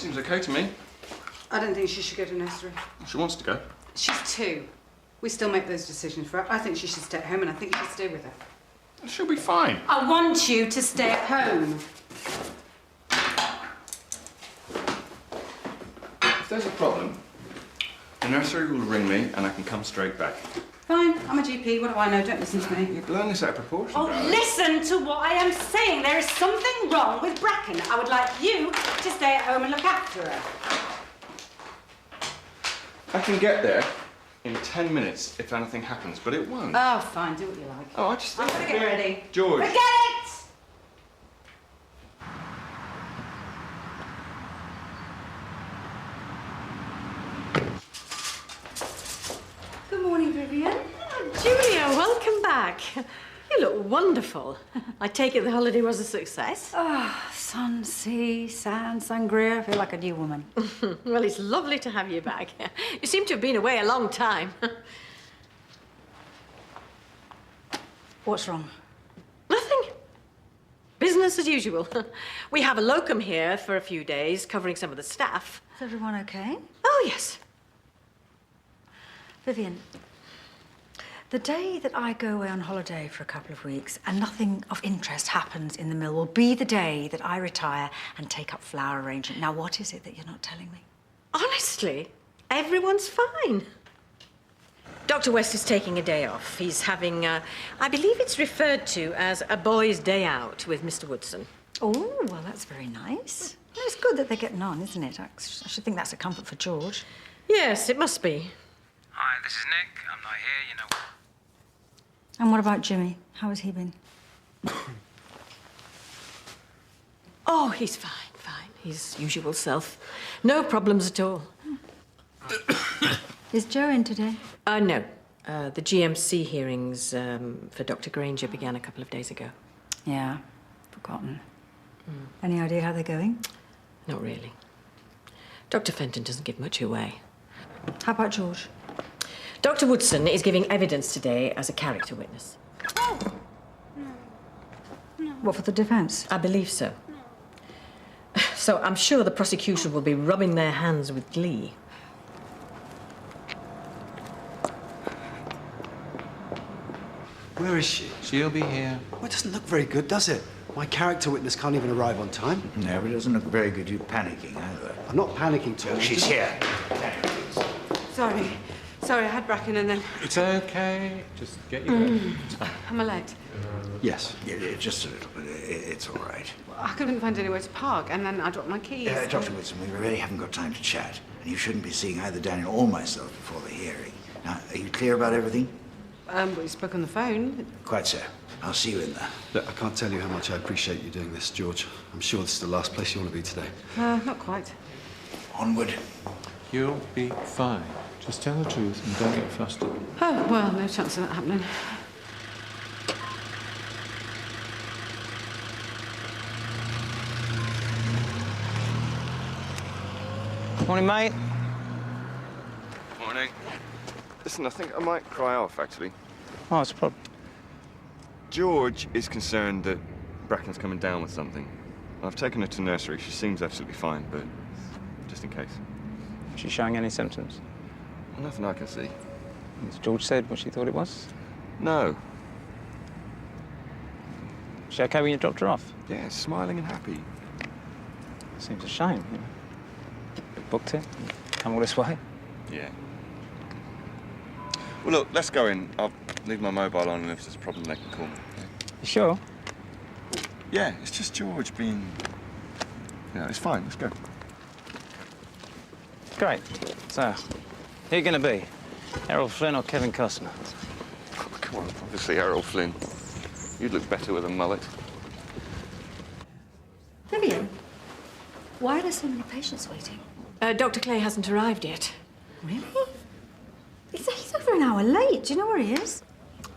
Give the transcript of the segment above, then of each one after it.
seems okay to me. I don't think she should go to nursery. She wants to go. She's 2. We still make those decisions for her. I think she should stay at home, and I think you should stay with her. She'll be fine. I want you to stay at home. If there's a problem, the nursery will ring me and I can come straight back. Fine, I'm a GP. What do I know? Don't listen to me. You're blowing this out of proportion, Oh, darling. listen to what I am saying. There is something wrong with Bracken. I would like you to stay at home and look after her. I can get there in 10 minutes if anything happens, but it won't. Oh, fine. Do what you like. Oh, I just I'm think... gonna get ready. George. Forget it! Good morning, Vivian. Oh, Julia, welcome back. You look wonderful. I take it the holiday was a success? Oh, sun, sea, sand, sangria. I feel like a new woman. Well, it's lovely to have you back. You seem to have been away a long time. What's wrong? Nothing. Business as usual. We have a locum here for a few days, covering some of the staff. Is everyone okay? Oh, yes. Vivian, the day that I go away on holiday for a couple of weeks and nothing of interest happens in the mill will be the day that I retire and take up flower arrangement. Now, what is it that you're not telling me? Honestly, everyone's fine. Dr. West is taking a day off. He's having, I believe it's referred to as a boys' day out with Mr. Woodson. Oh, well, that's very nice. Well, it's good that they're getting on, isn't it? I should think that's a comfort for George. Yes, it must be. Hi, this is Nick. I'm not here, you know. And what about Jimmy? How has he been? Oh, he's fine, fine. His usual self. No problems at all. Is Joe in today? No. The GMC hearings for Dr. Granger began a couple of days ago. Yeah, forgotten. Any idea how they're going? Not really. Dr. Fenton doesn't give much away. How about George? Dr. Woodson is giving evidence today as a character witness. Oh. No. What, for the defence? I believe so. So I'm sure the prosecution will be rubbing their hands with glee. Where is she? She'll be here. Well, it doesn't look very good, does it? My character witness can't even arrive on time. No, but it doesn't look very good. You're panicking either. I'm not panicking, Tom. She's here. Sorry. Sorry, I had Bracken and then... It's okay. Just get your breath. Am I late? Yes. Yeah, just a little bit. It's all right. I couldn't find anywhere to park, and then I dropped my keys. Dr. Wilson, we really haven't got time to chat, and you shouldn't be seeing either Daniel or myself before the hearing. Now, are you clear about everything? We spoke on the phone. Quite so. I'll see you in there. Look, I can't tell you how much I appreciate you doing this, George. I'm sure this is the last place you want to be today. Not quite. Onward. You'll be fine. Just tell the truth and don't get flustered. Oh, well, no chance of that happening. Morning, mate. Morning. Listen, I think I might cry off, actually. Oh, it's a problem. George is concerned that Bracken's coming down with something. I've taken her to nursery. She seems absolutely fine, but just in case. Is she showing any symptoms? Well, nothing I can see. Has George said what she thought it was? No. Is she okay when you dropped her off? Yeah, smiling and happy. Seems a shame, you know. Booked it, come all this way. Yeah. Well, look, let's go in. I'll leave my mobile on, and if there's a problem, they can call me. You sure? Yeah, it's just George being... You know, it's fine. Let's go. Great. So, who are you going to be? Errol Flynn or Kevin Costner? Oh, come on, obviously Errol Flynn. You'd look better with a mullet. Vivian, why are there so many patients waiting? Dr. Clay hasn't arrived yet. Really? He's over an hour late. Do you know where he is?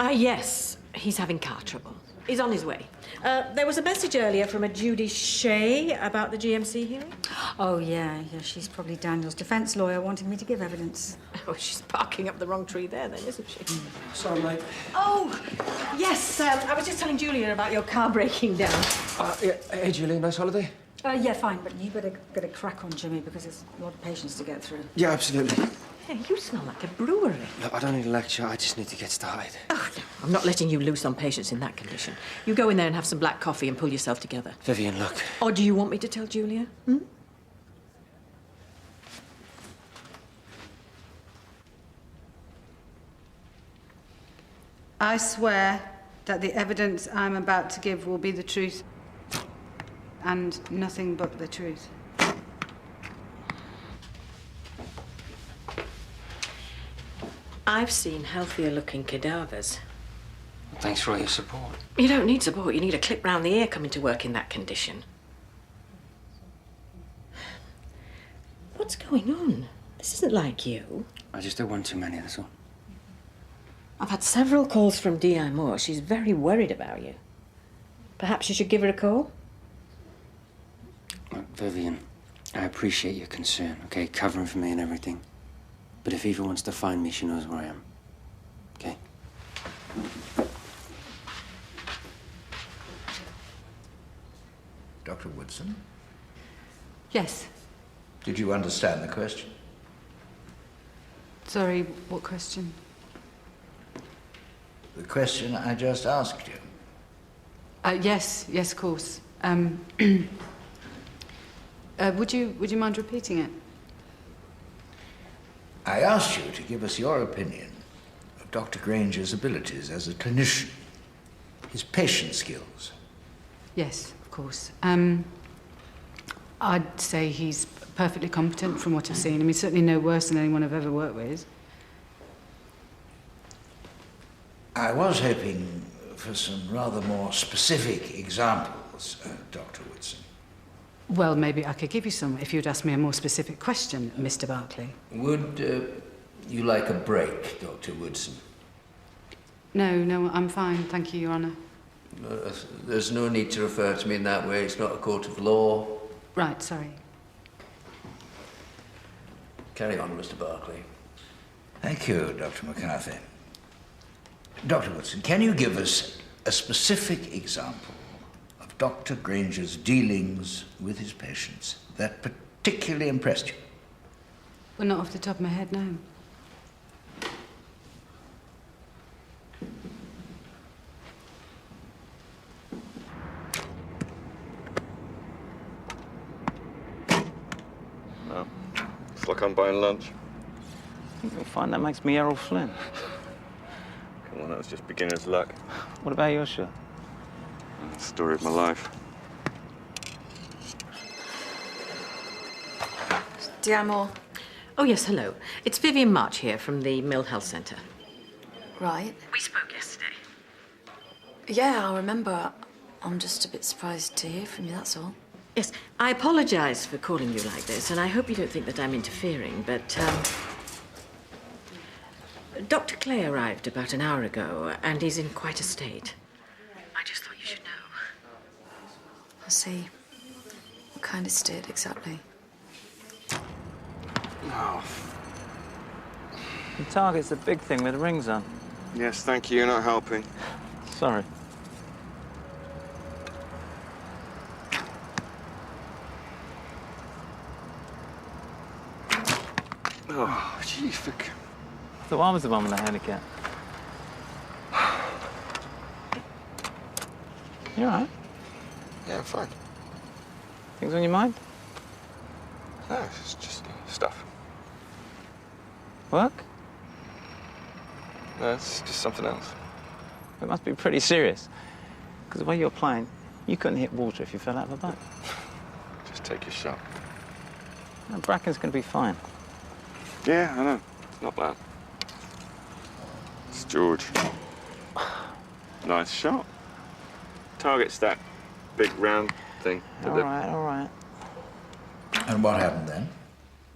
Yes. He's having car trouble. He's on his way. There was a message earlier from a Judy Shea about the GMC hearing. Oh, yeah. She's probably Daniel's defence lawyer wanting me to give evidence. Oh, she's barking up the wrong tree there, then, isn't she? Sorry, mate. Oh, yes. I was just telling Julia about your car breaking down. Yeah. Hey, Julie, nice holiday? Yeah, fine, but you better get a crack on, Jimmy, because there's a lot of patients to get through. Yeah, absolutely. Hey, you smell like a brewery. Look, I don't need a lecture. I just need to get started. Oh, no, I'm not letting you loose on patients in that condition. You go in there and have some black coffee and pull yourself together. Vivian, look. Or do you want me to tell Julia? Hmm? I swear that the evidence I'm about to give will be the truth and nothing but the truth. I've seen healthier-looking cadavers. Thanks for all your support. You don't need support. You need a clip round the ear coming to work in that condition. What's going on? This isn't like you. I just did one too many, that's all. I've had several calls from D.I. Moore. She's very worried about you. Perhaps you should give her a call? Look, Vivian, I appreciate your concern, okay? Covering for me and everything. But if Eva wants to find me, she knows where I am. Okay? Dr. Woodson, Yes. did you understand the question? Sorry, what question? The question I just asked you. Yes, of course. Would you mind repeating it? I asked you to give us your opinion of Dr. Granger's abilities as a clinician, his patient skills. Yes, of course. I'd say he's perfectly competent from what I've seen. I mean, certainly no worse than anyone I've ever worked with. I was hoping for some rather more specific examples, Dr. Woodson. Well, maybe I could give you some if you'd ask me a more specific question, Mr. Barclay. Would you like a break, Dr. Woodson? No, I'm fine, thank you, Your Honour. There's no need to refer to me in that way. It's not a court of law. Right, sorry. Carry on, Mr. Barclay. Thank you, Dr. McCarthy. Dr. Woodson, can you give us a specific example of Dr. Granger's dealings with his patients that particularly impressed you? Well, not off the top of my head, no. No. It's like I'm buying lunch. I think you'll find that makes me Errol Flynn. Come on, that was just beginner's luck. What about your shot? Story of my life. D.I. Moore. Oh, yes, hello. It's Vivian March here from the Mill Health Centre. Right. We spoke yesterday. Yeah, I remember. I'm just a bit surprised to hear from you, that's all. Yes, I apologise for calling you like this, and I hope you don't think that I'm interfering, but, Dr. Clay arrived about an hour ago, and he's in quite a state. I just thought you should know. I see. What kind of state exactly? Oh. The target's the big thing with the rings on. Yes, thank you. You're not helping. Sorry. Oh, jeez. So I was the one with the handicap. You all right? Yeah, I'm fine. Things on your mind? No, it's just stuff. Work? No, it's just something else. It must be pretty serious. Because the way you're playing, you couldn't hit water if you fell out of a boat. Just take your shot. No, Bracken's going to be fine. Yeah, I know. It's not bad. It's George. Nice shot. Target's that big round thing. All right. And what happened then?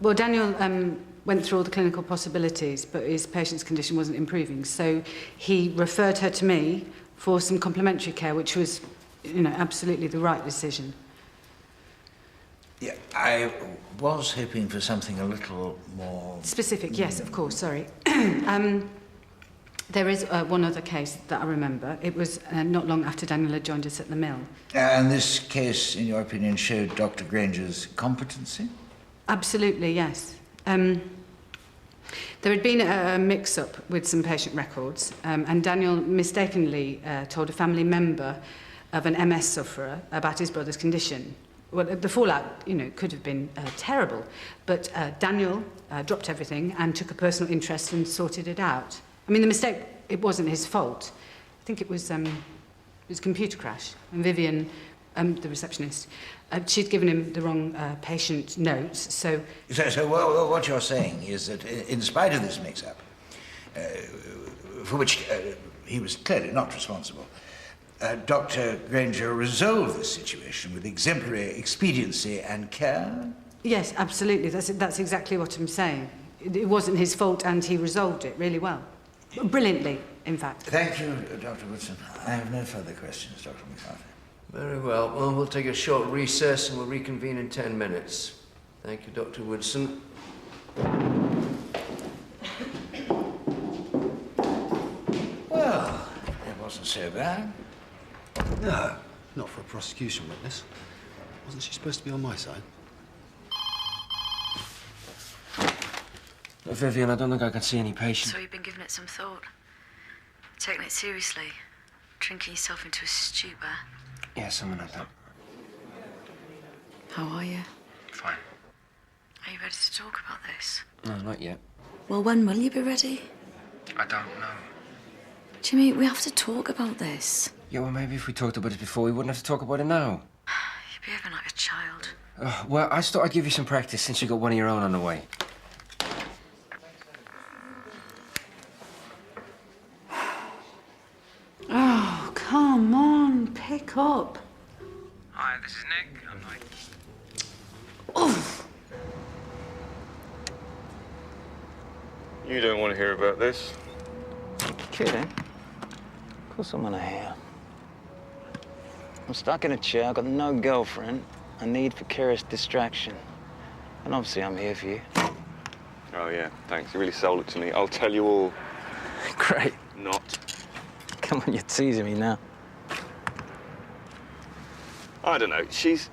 Well, Daniel went through all the clinical possibilities, but his patient's condition wasn't improving, so he referred her to me for some complementary care, which was, absolutely the right decision. Yeah, I was hoping for something a little more... Specific, yes, of course, sorry. There is one other case that I remember. It was not long after Daniel had joined us at the mill. And this case, in your opinion, showed Dr. Granger's competency? Absolutely, yes. There had been a mix-up with some patient records, and Daniel mistakenly told a family member of an MS sufferer about his brother's condition. Well, the fallout, could have been terrible, but Daniel dropped everything and took a personal interest and sorted it out. I mean, the mistake, it wasn't his fault. I think it was a computer crash. And Vivian, the receptionist, she'd given him the wrong patient notes, so... So what you're saying is that in spite of this mix-up, for which he was clearly not responsible, Dr. Granger resolved the situation with exemplary expediency and care? Yes, absolutely. That's exactly what I'm saying. It wasn't his fault, and he resolved it really well. Brilliantly, in fact. Thank you, Dr. Woodson. I have no further questions, Dr. McCarthy. Very well. Well, we'll take a short recess and we'll reconvene in 10 minutes. Thank you, Dr. Woodson. Well, it wasn't so bad. No, not for a prosecution witness. Wasn't she supposed to be on my side? Vivian, I don't think I can see any patients. So you've been giving it some thought? Taking it seriously? Drinking yourself into a stupor? Yeah, something like that. How are you? Fine. Are you ready to talk about this? No, not yet. Well, when will you be ready? I don't know. Jimmy, we have to talk about this. Yeah, well, maybe if we talked about it before, we wouldn't have to talk about it now. You're behaving like a child. Well, I just thought I'd give you some practice since you got one of your own on the way. Oh, come on, pick up. Hi, this is Nick. I'm like... Oh. You don't want to hear about this. Kidding? Of course I'm gonna hear. I'm stuck in a chair, I've got no girlfriend, a need for curious distraction. And obviously I'm here for you. Oh, yeah, thanks. You really sold it to me. I'll tell you all. Great. Not. Come on, you're teasing me now. I don't know. She's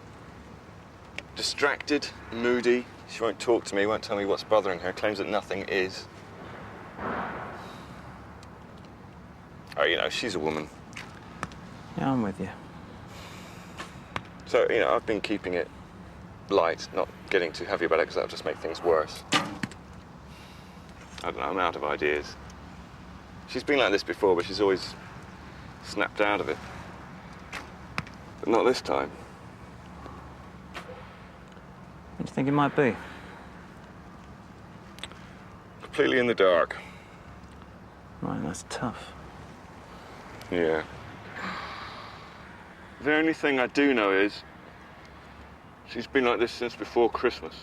distracted, moody. She won't talk to me, won't tell me what's bothering her, claims that nothing is. Oh, she's a woman. Yeah, I'm with you. So, I've been keeping it light, not getting too heavy about it, because that'll just make things worse. I don't know, I'm out of ideas. She's been like this before, but she's always snapped out of it. But not this time. What do you think it might be? Completely in the dark. Right, that's tough. Yeah. The only thing I do know is she's been like this since before Christmas.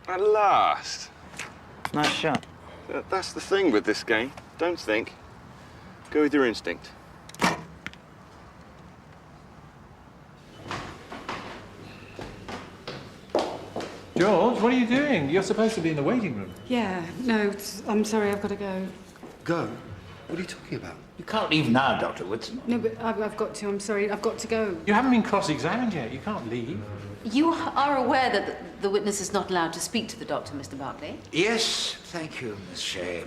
At last. Nice shot. That's the thing with this game. Don't think. Go with your instinct. George, what are you doing? You're supposed to be in the waiting room. Yeah, no, I'm sorry, I've got to go. Go? What are you talking about? You can't leave now, Dr. Woodson. No, but I've got to, I'm sorry, I've got to go. You haven't been cross-examined yet. You can't leave. You are aware that the witness is not allowed to speak to the doctor, Mr. Barclay? Yes, thank you, Miss Shea.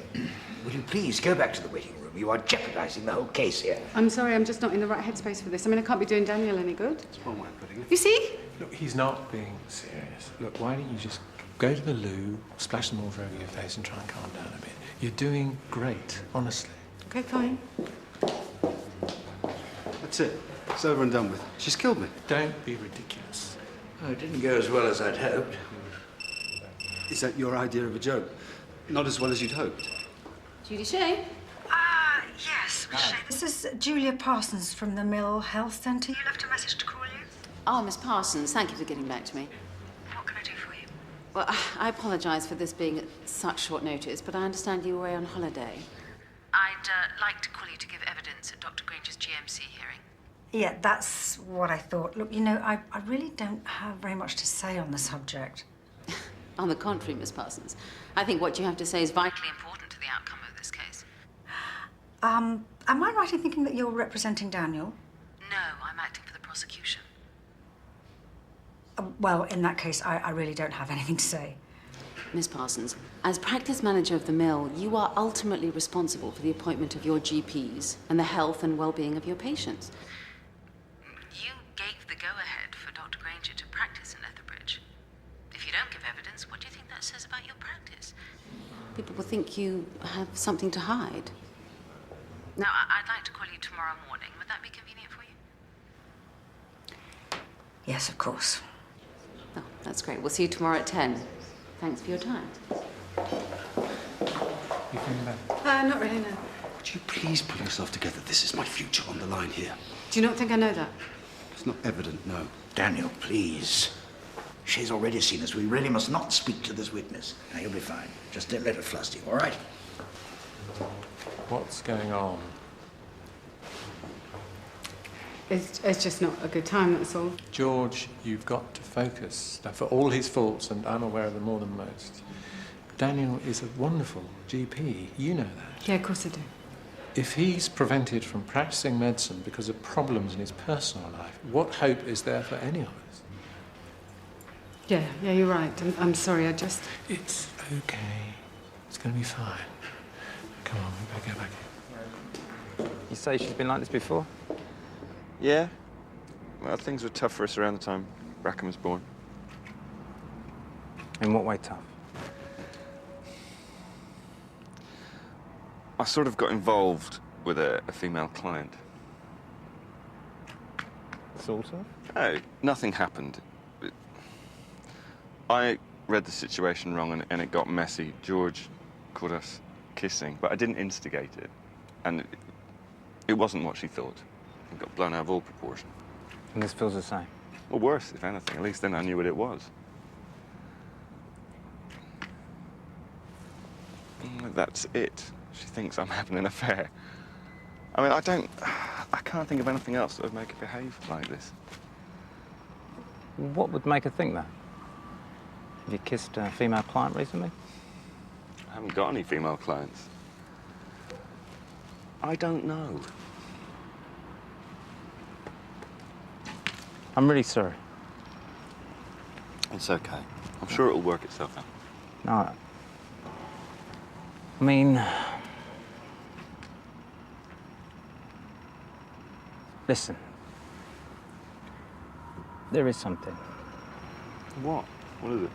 Will you please go back to the waiting room? You are jeopardizing the whole case here. I'm sorry, I'm just not in the right headspace for this. I mean, I can't be doing Daniel any good. That's one way of putting it. You see? Look, he's not being serious. Look, why don't you just go to the loo, splash some water over your face and try and calm down a bit. You're doing great, honestly. Okay, fine. That's it. It's over and done with. She's killed me. Don't be ridiculous. Oh, it didn't go as well as I'd hoped. Is that your idea of a joke? Not as well as you'd hoped. Judy Shea? Yes, Miss Shea. This is Julia Parsons from the Mill Health Centre. You left a message to call you. Oh, Miss Parsons, thank you for getting back to me. What can I do for you? Well, I apologise for this being at such short notice, but I understand you were away on holiday. I'd like to call you to give evidence at Dr. Granger's GMC hearing. Yeah, that's what I thought. Look, I really don't have very much to say on the subject. On the contrary, Miss Parsons, I think what you have to say is vitally important to the outcome of this case. Am I right in thinking that you're representing Daniel? No, I'm acting for the prosecution. Well, in that case, I really don't have anything to say. Miss Parsons, as practice manager of the mill, you are ultimately responsible for the appointment of your GPs and the health and well-being of your patients. You gave the go-ahead for Dr. Granger to practice in Lethbridge. If you don't give evidence, what do you think that says about your practice? People will think you have something to hide. Now, I'd like to call you tomorrow morning. Would that be convenient for you? Yes, of course. Oh, that's great. We'll see you tomorrow at 10. Thanks for your time. You coming back? Not really, no. Would you please pull yourself together? This is my future on the line here. Do you not think I know that? It's not evident, no. Daniel, please. She's already seen us. We really must not speak to this witness. Now, you'll be fine. Just don't let her fluster you, all right? What's going on? It's just not a good time, that's all. George, you've got to focus. Now, for all his faults, and I'm aware of them more than most, Daniel is a wonderful GP. You know that. Yeah, of course I do. If he's prevented from practicing medicine because of problems in his personal life, what hope is there for any of us? Yeah, you're right. I'm sorry, I just... It's okay. It's going to be fine. Come on, we better go back in. You say she's been like this before? Yeah. Well, things were tough for us around the time Bracken was born. In what way tough? I sort of got involved with a female client. Sort of? No, nothing happened. I read the situation wrong and it got messy. George caught us kissing, but I didn't instigate it. And it wasn't what she thought. It got blown out of all proportion. And this feels the same? Well, worse, if anything. At least then I knew what it was. That's it. She thinks I'm having an affair. I mean, I can't think of anything else that would make her behave like this. What would make her think that? Have you kissed a female client recently? I haven't got any female clients. I don't know. I'm really sorry. It's okay. I'm sure it'll work itself out. No. I mean... Listen. There is something. What? What is it?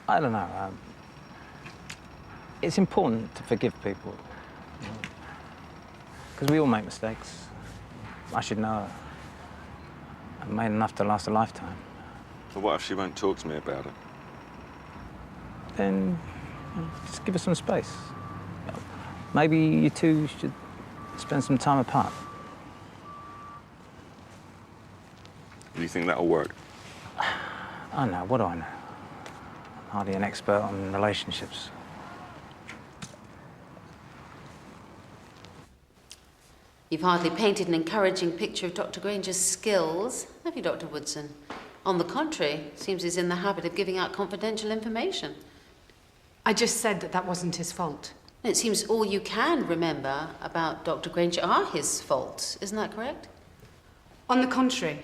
I don't know. It's important to forgive people. Because we all make mistakes. I should know. I've made enough to last a lifetime. So what if she won't talk to me about it? Then just give her some space. Maybe you two should spend some time apart. Do you think that'll work? I don't know. What do I know? I'm hardly an expert on relationships. You've hardly painted an encouraging picture of Dr. Granger's skills, have you, Dr. Woodson? On the contrary, seems he's in the habit of giving out confidential information. I just said that wasn't his fault. It seems all you can remember about Dr. Granger are his faults. Isn't that correct? On the contrary,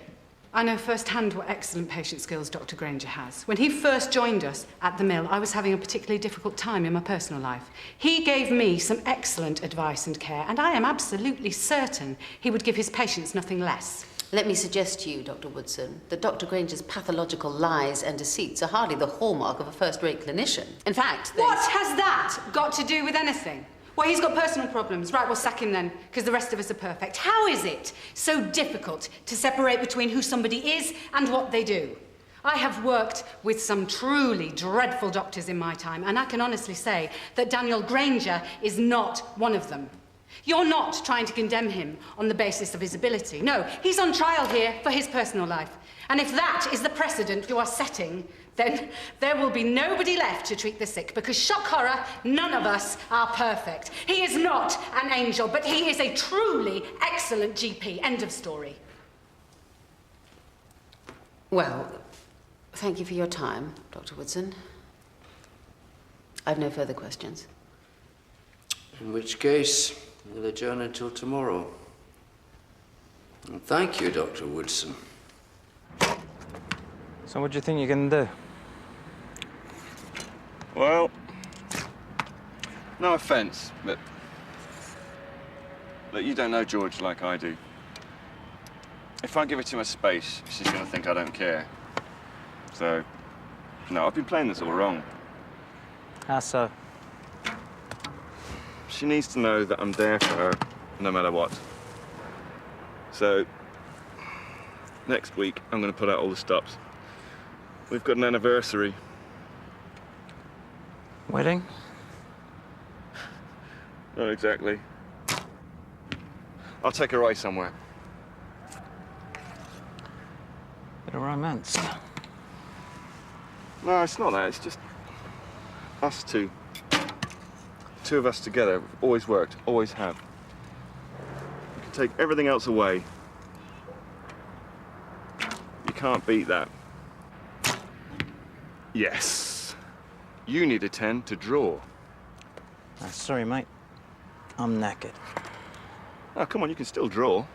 I know firsthand what excellent patient skills Dr. Granger has. When he first joined us at the mill, I was having a particularly difficult time in my personal life. He gave me some excellent advice and care, and I am absolutely certain he would give his patients nothing less. Let me suggest to you, Dr. Woodson, that Dr. Granger's pathological lies and deceits are hardly the hallmark of a first-rate clinician. In fact, What has that got to do with anything? Well, he's got personal problems. Right, we'll sack him then, because the rest of us are perfect. How is it so difficult to separate between who somebody is and what they do? I have worked with some truly dreadful doctors in my time, and I can honestly say that Daniel Granger is not one of them. You're not trying to condemn him on the basis of his ability. No, he's on trial here for his personal life. And if that is the precedent you are setting, then there will be nobody left to treat the sick, because shock horror, none of us are perfect. He is not an angel, but he is a truly excellent GP. End of story. Well, thank you for your time, Dr. Woodson. I've no further questions. In which case, we'll adjourn until tomorrow. And thank you, Dr. Woodson. So what do you think you're gonna do? Well, no offence, but look, you don't know George like I do. If I give her too much space, she's going to think I don't care. So, no, I've been playing this all wrong. How so? She needs to know that I'm there for her, no matter what. So, next week, I'm going to put out all the stops. We've got an anniversary. Wedding? Not exactly. I'll take her away somewhere. Bit of romance. No, it's not that. It's just us two. Two of us together. Always worked. Always have. You can take everything else away. You can't beat that. Yes. You need a 10 to draw. Sorry, mate. I'm knackered. Oh, come on, you can still draw.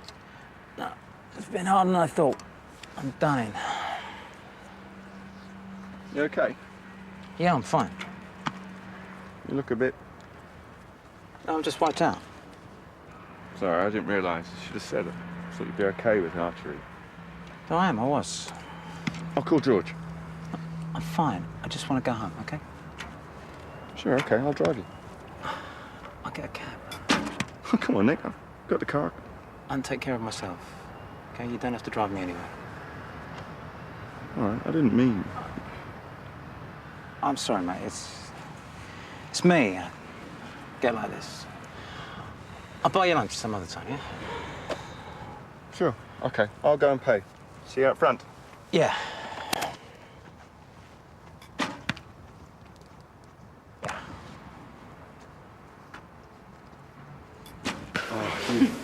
No, it's been harder than I thought. I'm dying. You okay? Yeah, I'm fine. You look a bit... No, I'm just wiped out. Sorry, I didn't realise. You should have said it. I thought you'd be okay with archery. No, I was. I'll call George. I'm fine. I just want to go home, okay? Sure, okay, I'll drive you. I'll get a cab. Oh, come on, Nick. I've got the car. I'll take care of myself. Okay, you don't have to drive me anywhere. All right, I didn't mean... I'm sorry, mate. It's me. I get like this. I'll buy you lunch some other time, yeah? Sure, okay. I'll go and pay. See you out front. Yeah.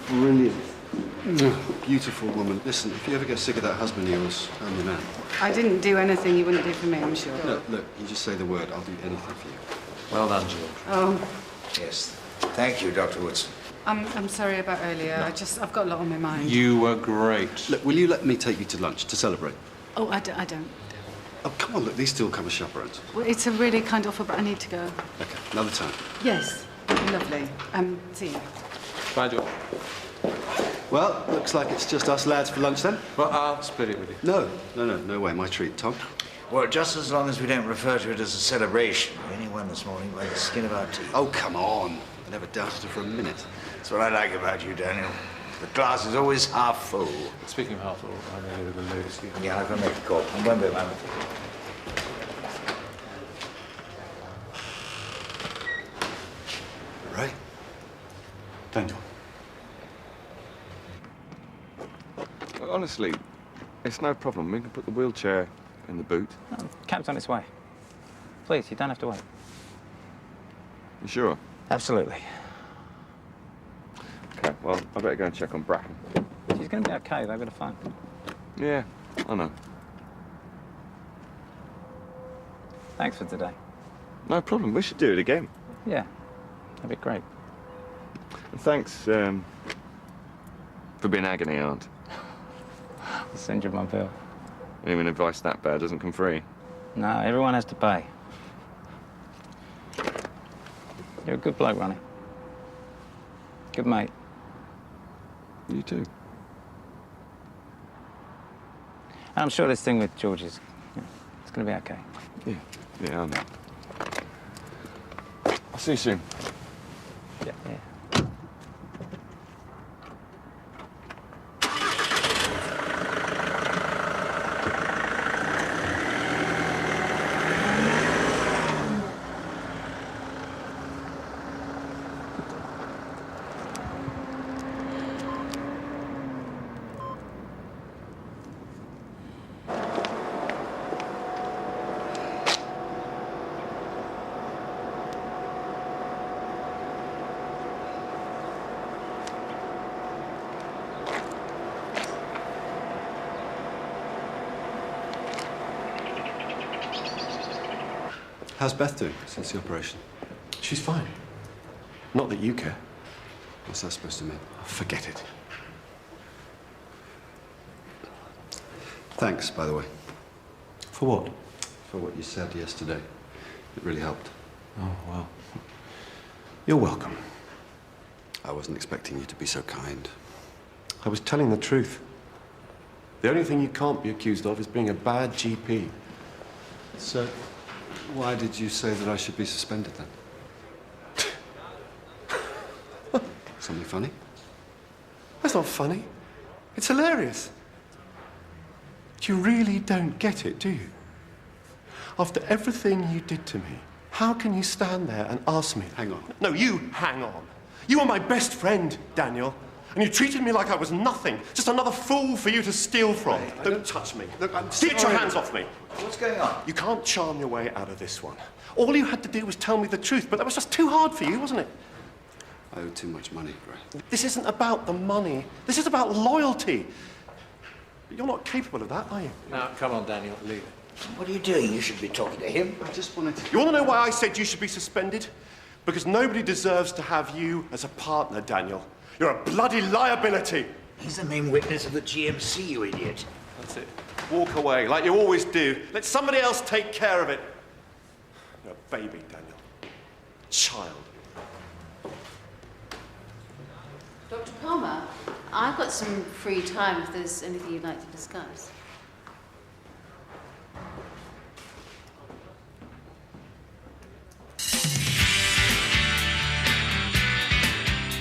Brilliant. Beautiful woman. Listen, if you ever get sick of that husband of yours, I'm your man. I didn't do anything you wouldn't do for me, I'm sure. Look, you just say the word. I'll do anything for you. Well done, George. Oh, Yes. Thank you, Dr. Woodson. I'm sorry about earlier. I've got a lot on my mind. You were great. Look, will you let me take you to lunch to celebrate? Oh, I don't. Oh, come on, look, these still come as chaperones. Well, it's a really kind offer, but I need to go. Okay, another time. Yes, lovely. See you. Bye, George. Well, looks like it's just us lads for lunch then. Well, I'll split it with you. No way. My treat. Tom? Well, just as long as we don't refer to it as a celebration. We only won this morning by the skin of our teeth. Oh, come on. I never doubted her for a minute. That's what I like about you, Daniel. The glass is always half full. Speaking of half full, I'm a little bit loose. Yeah, I'm going to make a call. I won't be a moment. Right? Daniel. Well, honestly, it's no problem. We can put the wheelchair in the boot. No, cab's on its way. Please, you don't have to wait. You sure? Absolutely. Okay, well, I better go and check on Bracken. She's going to be okay. They've got a phone. Yeah, I know. Thanks for today. No problem. We should do it again. Yeah, that'd be great. And thanks for being agony aunt. I'll send you my bill. Even advice that bad doesn't come free. No, everyone has to pay. You're a good bloke, Ronnie. Good mate. You too. And I'm sure this thing with George is, it's going to be okay. Yeah, I know. I'll see you soon. Yeah. How's Beth doing since the operation? She's fine. Not that you care. What's that supposed to mean? Forget it. Thanks, by the way, For what? for what you said yesterday. It really helped. Oh, well. You're welcome. I wasn't expecting you to be so kind. I was telling the truth. The only thing you can't be accused of is being a bad GP. So, why did you say that I should be suspended then? Something funny? That's not funny. It's hilarious. You really don't get it, do you? After everything you did to me, how can you stand there and ask me? Hang on. No, you hang on. You were my best friend, Daniel. And you treated me like I was nothing. Just another fool for you to steal from. Hey, don't touch me. Look, I'm Get your sorry. hands off me. What's going on? You can't charm your way out of this one. All you had to do was tell me the truth, but that was just too hard for you, wasn't it? I owe too much money, Gray. This isn't about the money. This is about loyalty. But you're not capable of that, are you? Now, come on, Daniel, leave it. What are you doing? You should be talking to him. I just wanted to... You want to know why I said you should be suspended? Because nobody deserves to have you as a partner, Daniel. You're a bloody liability. He's the main witness of the GMC, you idiot. That's it. Walk away, like you always do. Let somebody else take care of it. You're a baby, Daniel. Child. Dr. Palmer, I've got some free time if there's anything you'd like to discuss.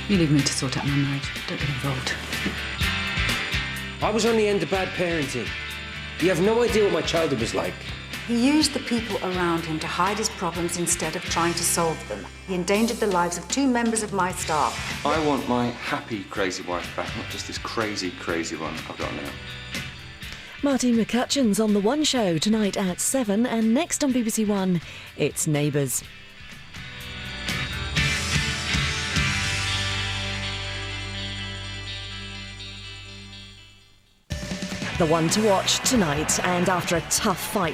You leave me to sort out my marriage. Don't get involved. I was on the end of bad parenting. You have no idea what my childhood was like. He used the people around him to hide his problems instead of trying to solve them. He endangered the lives of 2 members of my staff. I want my happy, crazy wife back, not just this crazy, crazy one I've got now. Martine McCutcheon's on The One Show tonight at 7, and next on BBC One, it's Neighbours. The one to watch tonight, and after a tough fight